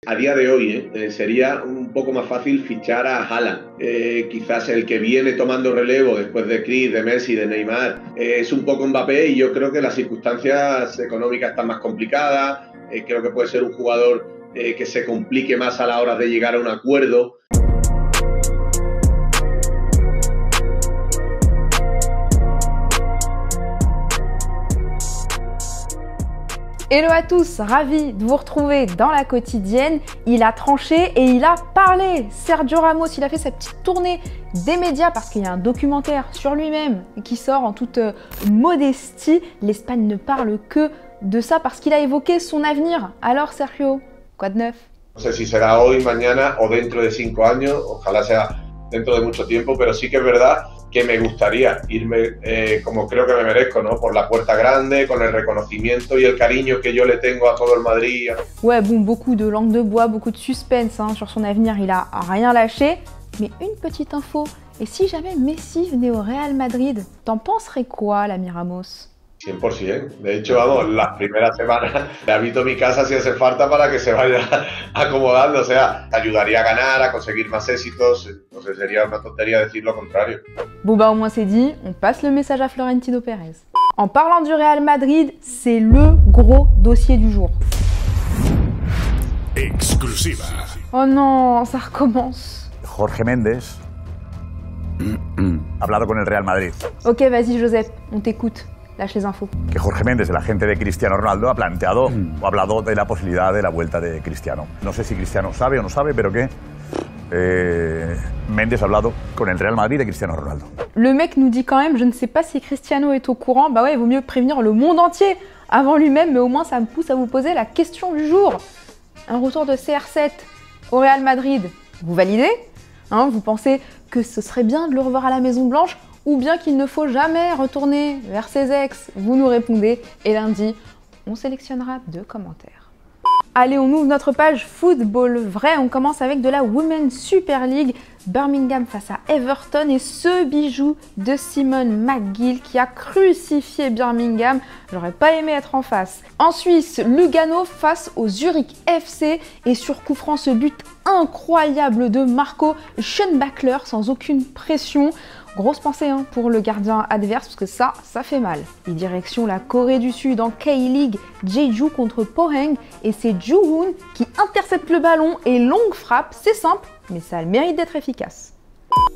A día de hoy sería un poco más fácil fichar a Haaland. Quizás el que viene tomando relevo después de Kroos, de Messi, de Neymar, es un poco Mbappé, y yo creo que las circunstancias económicas están más complicadas. Creo que puede ser un jugador que se complique más a la hora de llegar a un acuerdo. Hello à tous, ravi de vous retrouver dans la quotidienne. Il a tranché et il a parlé. Sergio Ramos, il a fait sa petite tournée des médias parce qu'il y a un documentaire sur lui-même qui sort en toute modestie. L'Espagne ne parle que de ça parce qu'il a évoqué son avenir. Alors Sergio, quoi de neuf? No sé si será hoy, mañana o dentro de 5 años, ojalá sea dentro de mucho tiempo, pero sí que es verdad que me gustaría irme como creo que me merezco, ¿no? Por la puerta grande, con el reconocimiento y el cariño que yo le tengo a todo el Madrid. Ouais, bon, beaucoup de langue de bois, beaucoup de suspense sur son avenir, il a rien lâché. Mais une petite info, et si jamais Messi venait au Real Madrid, t'en penserais quoi, l'ami Ramos? 100%. De hecho, vamos, las primeras semanas le habito mi casa si hace falta para que se vaya acomodando. O sea, ayudaría a ganar, a conseguir más éxitos. Entonces sería una tontería decir lo contrario. Bon bah au moins c'est dit, on passe le message à Florentino Pérez. En parlant du Real Madrid, c'est le gros dossier du jour. Exclusiva. Oh non, ça recommence. Jorge Méndez ha hablado con el Real Madrid. Ok, vas-y Josep, on t'écoute. Lâche les infos. Que Jorge Méndez, el agente de Cristiano Ronaldo, ha planteado o ha hablado de la posibilidad de la vuelta de Cristiano. No sé si Cristiano sabe o no sabe, pero que Méndez ha hablado con el Real Madrid de Cristiano Ronaldo. Le mec nous dit quand même, je ne sais pas si Cristiano est au courant. Bah ouais, il vaut mieux prévenir le monde entier avant lui-même, mais au moins ça me pousse à vous poser la question du jour. Un retour de CR7 au Real Madrid, vous validez? Vous pensez que ce serait bien de le revoir à la Maison Blanche, ou bien qu'il ne faut jamais retourner vers ses ex? Vous nous répondez, et lundi, on sélectionnera 2 commentaires. Allez, on ouvre notre page football vrai. On commence avec de la Women's Super League. Birmingham face à Everton et ce bijou de Simone McGill qui a crucifié Birmingham. J'aurais pas aimé être en face. En Suisse, Lugano face au Zurich FC et sur coup franc, ce but incroyable de Marco Schönbachler sans aucune pression. Grosse pensée pour le gardien adverse parce que ça fait mal. Et direction la Corée du Sud en K-League, Jeju contre Pohang et c'est Ju-hoon qui intercepte le ballon et longue frappe, c'est simple mais ça a le mérite d'être efficace.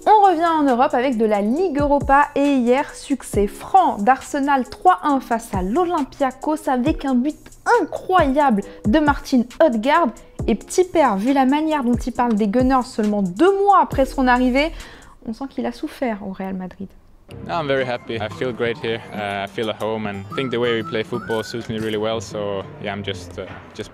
On revient en Europe avec de la Ligue Europa et hier, succès franc d'Arsenal 3-1 face à l'Olympiakos avec un but incroyable de Martin Odegaard. Et petit père, vu la manière dont il parle des Gunners seulement 2 mois après son arrivée, on sent qu'il a souffert au Real Madrid. I'm very happy. I feel great here. I feel at home and I think the way we play football suits me really well. So yeah, I'm just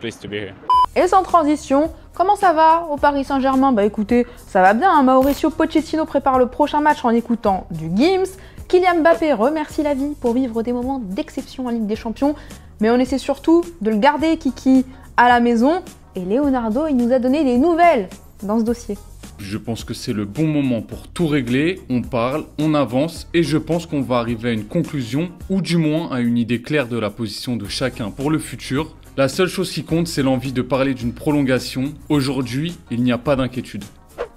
pleased to be here. Et sans transition, comment ça va au Paris Saint-Germain? Bah écoutez, ça va bien. Mauricio Pochettino prépare le prochain match en écoutant du Gims. Kylian Mbappé remercie la vie pour vivre des moments d'exception en Ligue des Champions. Mais on essaie surtout de le garder Kiki à la maison. Et Leonardo, il nous a donné des nouvelles dans ce dossier. Je pense que c'est le bon moment pour tout régler, on parle, on avance et je pense qu'on va arriver à une conclusion ou du moins à une idée claire de la position de chacun pour le futur. La seule chose qui compte, c'est l'envie de parler d'une prolongation. Aujourd'hui, il n'y a pas d'inquiétude.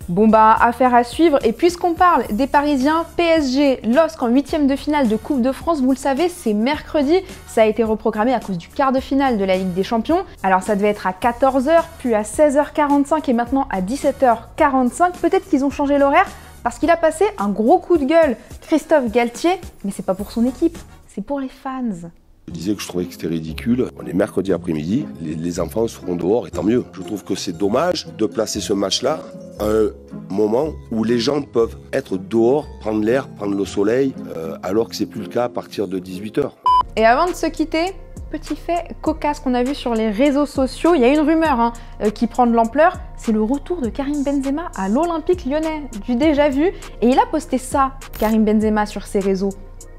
Bon bah, affaire à suivre. Et puisqu'on parle des Parisiens, PSG, LOSC en 8e de finale de Coupe de France, vous le savez, c'est mercredi. Ça a été reprogrammé à cause du quart de finale de la Ligue des Champions. Alors ça devait être à 14h, puis à 16h45 et maintenant à 17h45. Peut-être qu'ils ont changé l'horaire parce qu'il a passé un gros coup de gueule, Christophe Galtier. Mais c'est pas pour son équipe, c'est pour les fans. Je disais que je trouvais que c'était ridicule. On est mercredi après-midi, les enfants seront dehors et tant mieux. Je trouve que c'est dommage de placer ce match-là à un moment où les gens peuvent être dehors, prendre l'air, prendre le soleil, alors que c'est plus le cas à partir de 18h. Et avant de se quitter, petit fait cocasse qu'on a vu sur les réseaux sociaux, il y a une rumeur qui prend de l'ampleur, c'est le retour de Karim Benzema à l'Olympique Lyonnais, du déjà vu, et il a posté ça, Karim Benzema, sur ses réseaux.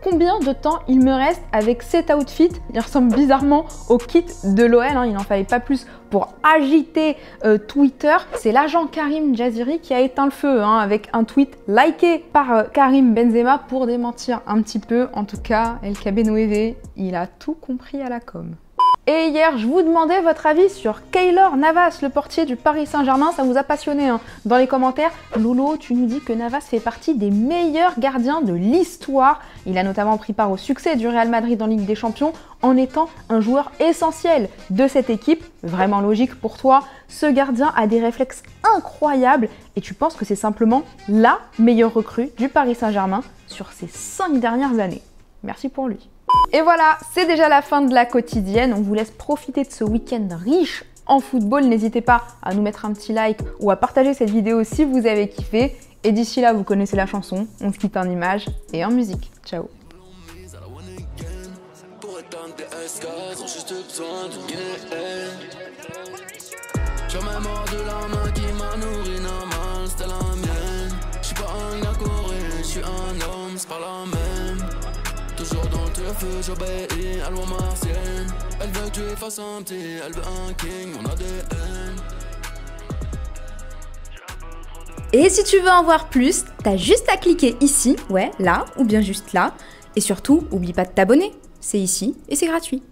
Combien de temps il me reste avec cet outfit? Il ressemble bizarrement au kit de l'OL, il n'en fallait pas plus pour agiter Twitter. C'est l'agent Karim Jaziri qui a éteint le feu avec un tweet liké par Karim Benzema pour démentir un petit peu. En tout cas, El Cabenoeve, il a tout compris à la com. Et hier, je vous demandais votre avis sur Keylor Navas, le portier du Paris Saint-Germain. Ça vous a passionné, hein. Dans les commentaires, Lolo, tu nous dis que Navas fait partie des meilleurs gardiens de l'histoire. Il a notamment pris part au succès du Real Madrid en Ligue des Champions en étant un joueur essentiel de cette équipe. Vraiment logique pour toi. Ce gardien a des réflexes incroyables et tu penses que c'est simplement la meilleure recrue du Paris Saint-Germain sur ces 5 dernières années. Merci pour lui. Et voilà, c'est déjà la fin de la quotidienne. On vous laisse profiter de ce week-end riche en football. N'hésitez pas à nous mettre un petit like ou à partager cette vidéo si vous avez kiffé. Et d'ici là, vous connaissez la chanson. On se quitte en images et en musique. Ciao. Toujours dans le feu, j'obéis à loi martienne. Elle veut que tu fasses un petit, elle veut un king, mon ADN. Et si tu veux en voir plus, t'as juste à cliquer ici, ouais, là, ou bien juste là. Et surtout, oublie pas de t'abonner. C'est ici et c'est gratuit.